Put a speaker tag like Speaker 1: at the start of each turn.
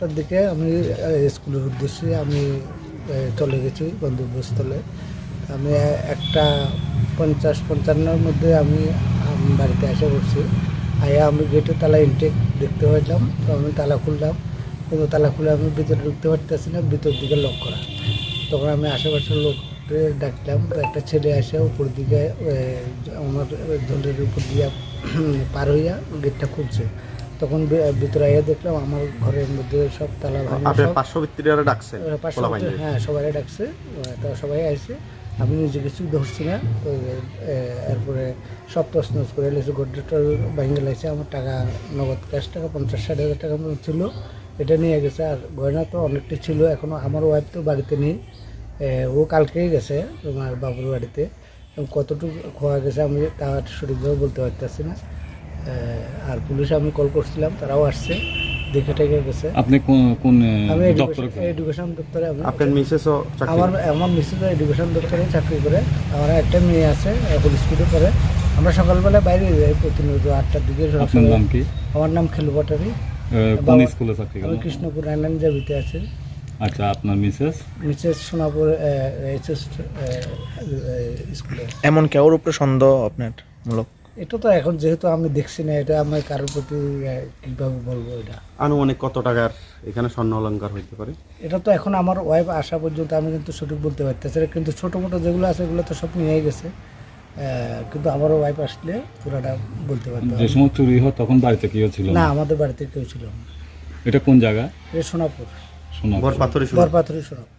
Speaker 1: চারটার দিকে আমি স্কুলের উদ্দেশ্যে আমি চলে গেছি গন্তব্যস্থলে। আমি 1:50-55 মধ্যে আমি বাড়িতে এসে পড়ছি। আয়া আমি গেটে তালা ইনটেক দেখতে পাইলাম, তো আমি তালা খুললাম, কিন্তু তালা খুলে আমি ভিতরে ঢুকতে পারতেছি না, ভিতর দিকে লক করা। তখন আমি আশেপাশের লোককে ডাকলাম, তো একটা ছেলে আসে উপর দিকে আমার দলের উপর দিয়ে পার হইয়া গেটটা খুলছে। তখন ভিতরে আইয়া দেখলাম আমার ঘরের মধ্যে সব তালা ভাঙা। হ্যাঁ, সবাই ডাকছে, তো সবাই আসছে। আমি নিজে কিছু ধরছি না, তো এরপরে সব তছনছ করে এলেছে, গড্ডাটা ভাঙে লাগছে। আমার টাকা নগদ ক্যাশ টাকা 50-60 হাজার টাকা মতো ছিল, এটা নিয়ে গেছে। আর গয়না তো অনেকটা ছিল, এখনও আমার ওয়াইফ তো বাড়িতে নেই, ও কালকেই গেছে তোমার বাবুর বাড়িতে। এবং কতটুকু খোয়া গেছে আমি তা সঠিকভাবে বলতে পারতেছি না। আর পুলিশে আমি কল করছিলাম, তারাও আসছে, দেখে টেকে গেছে।
Speaker 2: আপনি কোন
Speaker 1: আমি
Speaker 2: দপ্তরে?
Speaker 1: এডুকেশন দপ্তরে।
Speaker 3: আপনার মিসেসও
Speaker 1: আমার মিসেস এডুকেশন দপ্তরে চাকরি করে। আমার একটা মেয়ে আছে, এখন স্কুলে পড়ে। আমরা সকালবেলা বাইরে যাই প্রতিনিয়ত 8টার দিকে।
Speaker 2: আপনার নাম কি?
Speaker 1: আমার নাম খেলু পাটারি।
Speaker 2: কোন স্কুলে চাকরি করেন?
Speaker 1: আমি কৃষ্ণপুর আইল্যান্ড জাবিতে আছি।
Speaker 2: আচ্ছা, আপনার মিসেস
Speaker 1: সোনাপুর এইচএস স্কুলে।
Speaker 4: এমন কেউর উপরে সন্দেহ আপনার মূলক?
Speaker 1: এটা তো এখন যেহেতু আমি দেখছি না, এটা আমার কারোর প্রতি কীভাবে বলবো। এটা
Speaker 3: আনুমানিক কত টাকার এখানে স্বর্ণ অলংকার হইতে পারে?
Speaker 1: এটা তো এখন আমার ওয়াইফ আসা পর্যন্ত আমি কিন্তু সঠিক বলতে পারতেছি না, কিন্তু ছোটো মোটো যেগুলো আছে এগুলো তো সব নিয়ে গেছে। কিন্তু আমার ওয়াইফ আসলে পুরোটা বলতে পারতাম।
Speaker 2: যে সময় চুরি হয় তখন বাড়িতে কেউ ছিল
Speaker 1: না, আমাদের বাড়িতে কেউ ছিল না।
Speaker 2: এটা কোন জায়গা?
Speaker 1: এটা সোনাপুর,
Speaker 3: বরপাথরি
Speaker 1: সোনাপুর।